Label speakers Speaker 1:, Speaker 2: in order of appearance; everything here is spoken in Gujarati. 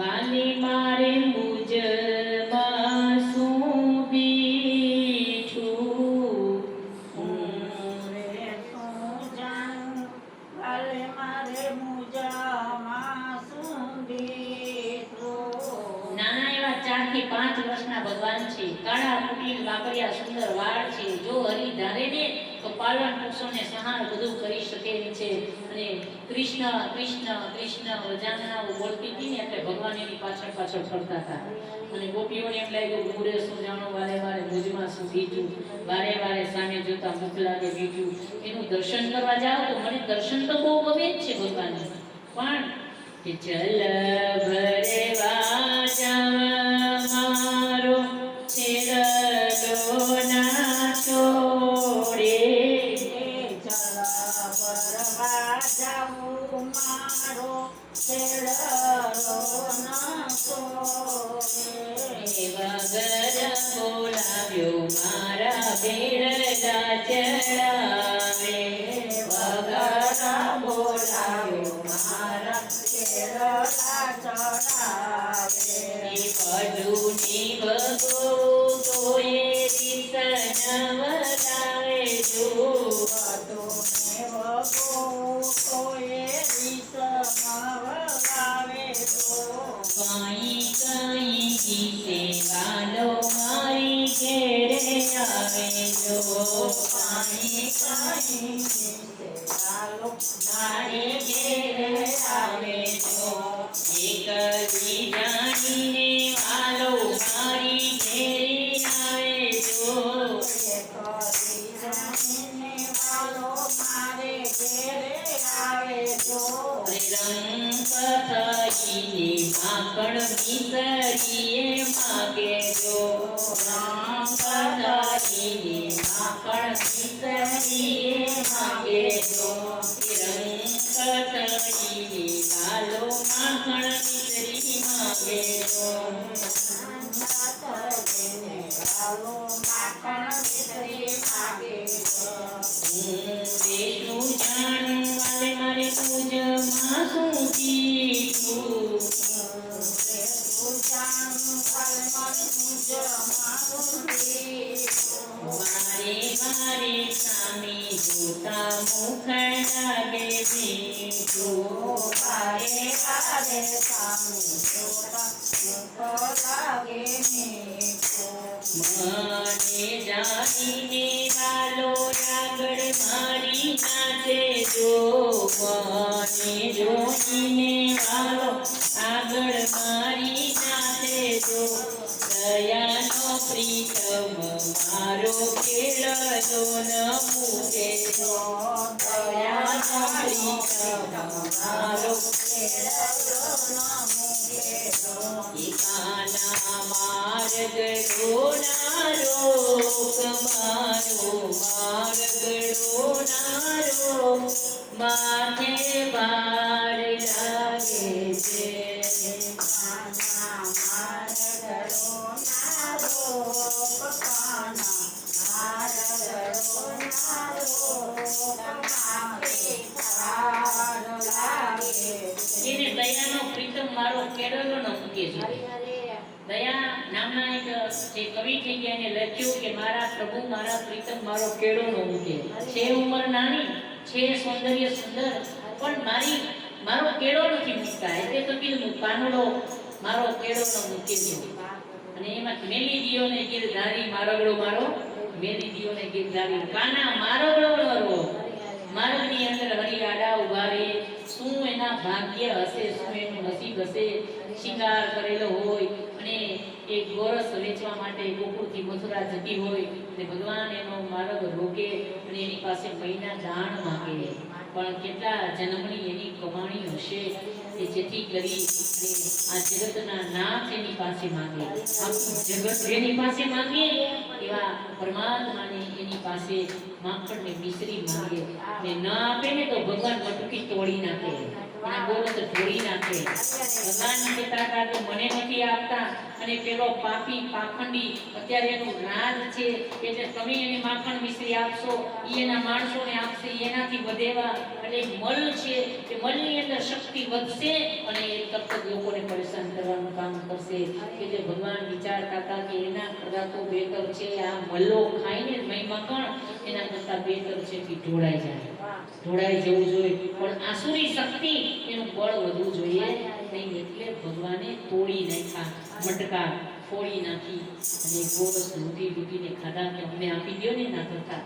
Speaker 1: વાલી મારે મુજમાં શું બીઠું
Speaker 2: રે તું જાણ વાલે મારે મુજામાં શું બીઠું।
Speaker 1: નાના એવા 4 થી 5 વર્ષના ભગવાન છે, કાળા કુટીલ વાકડિયા સુંદર વાળ છે, જો હરી ધારે ને તો પાલન પોષણને સહાય બધું કરી શકે એમ છે। અને કૃષ્ણ કૃષ્ણ કૃષ્ણ વજાનાઓ બોલતી હતી ને એટલે ભગવાન એની પાછળ પાછળ ફરતા હતા અને ગોપીઓને એમ લાગ્યું ગુરે શું જાણો વારે વારે મુજમાં શું બીજું, વારે વારે સામે જોતા મુખ લાગે બીજું। એનું દર્શન કરવા જાઓ તો મને દર્શન તો બહુ ગમે જ છે ભગવાનનું, પણ કે જલ ભરેવા જાવા મારો છેડલો ના છોડે,
Speaker 2: જલ ભરવા જાઉં મારો છેડલો ન છોડે।
Speaker 1: વગર બોલાવ્યો મારા બેરડા ચડાવે,
Speaker 2: વગર બોલાવ્યો મારા છેડલા ચડાવે।
Speaker 1: પડુની ભગો તોય રીત નવલાવે જો,
Speaker 2: વટુને વગો તોય રીત નવલાવે તો।
Speaker 1: કઈ કઈ ગીતે વાલો મારી ઘેરે આવે જો,
Speaker 2: કઈ કઈ ગીતે વાલો
Speaker 1: મારી ઘેરે આવે જો, એકલી જાણીને વાલો મારી ઘેરે આવે જો,
Speaker 2: કરી જાણીને વાલો મારે ઘેરે આવે તો।
Speaker 1: રંગ થઈને માખણ મિસરીએ માગે જો, રંગ થઈને માખણ મિસરીએ માગે જો, રંગ થઈને વાલો માખણ મિસરી માગે જો,
Speaker 2: વાલો માખણ મિસરી માગે તો।
Speaker 1: હું દેશનું જાણું વાલે મારે પૂજમાં શું દીઠું,
Speaker 2: તું જાણું વાલે મારે પૂજમાં શું દીઠું।
Speaker 1: વારે વારે સામી જોતા મુખ લાગે મીઠું,
Speaker 2: વારે વારે સામે જોતા મુખ લાગે મીઠું।
Speaker 1: મને જાણીને વાલો આગળ મારી નાચે જો, મને જોઈને વાલો આગળ મારી નાચે જો, દયાનો પ્રીતમ મારો ખેડલો ન મૂકે જો, દયાનો પ્રીતમ મારો એકાના માર્ગડો નારો કમારો માર્ગડો નારો માથે ભાર લાગે છે, એને દયાનો પ્રીતમ મારો કેળવલો ન મૂકે છે। દયા નામના એક જે કવિ થઈ ગયા એને લખ્યું કે મારા પ્રભુ મારા પ્રીતમ મારો કેળો ન મૂકે છે, ઉંમર નાની છે સૌંદર્ય સુંદર પણ મારો કેળો નથી મૂકતા, એટલે તો કીધું કાનુડો મારો કેળો ન મૂકે છે। અને એમાં મેલી દિયોને ગીરધારી મારગડો મારો મેલી દિયોને ગીરધારી કાના મારગડો મારો માર્ગની અંદર હરિયાળા ઉભા રે, શું એના ભાગ્ય હશે, શું એનું નસીબ હશે, શિકાર કરેલો હોય અને એક ગોરસ વેચવા માટે ગોકુળથી મથુરા જતી હોય અને ભગવાન એનો માર્ગ રોકે અને એની પાસે મહિના દાણ માંગે, પણ કેટલા જન્મની એની કમાણી હશે કે જેથી કરી આ જગતના નાથ એની પાસે માંગે, આખું જગત એની પાસે માંગે એવા પરમાત્માને એની પાસે માખણને મિશ્રી માંગે ને ન આપે ને તો ભગવાન મટકી તોડી નાખે, એના ગોળો તો તોડી નાખે। ભગવાન કહેતા હતા કે મને નથી આપતા અને પેલો પાપી પાખંડી અત્યારે એનું રાજ છે એટલે તમે એને માખણ મિશ્રી આપશો, એના માણસોને આપશે, એનાથી વધેવા અને એટલે એક મલ છે એ મલની અંદર શક્તિ વધશે અને એ તરત જ લોકોને પરેશાન કરવાનું કામ કરશે કે જે ભગવાન વિચારતા હતા કે એના કરતા તો બેટર છે આ મલ્લો ખાઈને જ મહિમા કણ એના કરતા બેટર છે કે ઢોળાઈ જાય, ઢોળાઈ જવું જોઈએ, પણ આસુરી શક્તિ એનું બળ વધવું જોઈએ નહીં. એટલે ભગવાને તોડી નાખ્યા મટકા, ફોડી નાખી અને ગોળ લૂંટીને ખાધા કે અમને આપી દો ને ના કરતા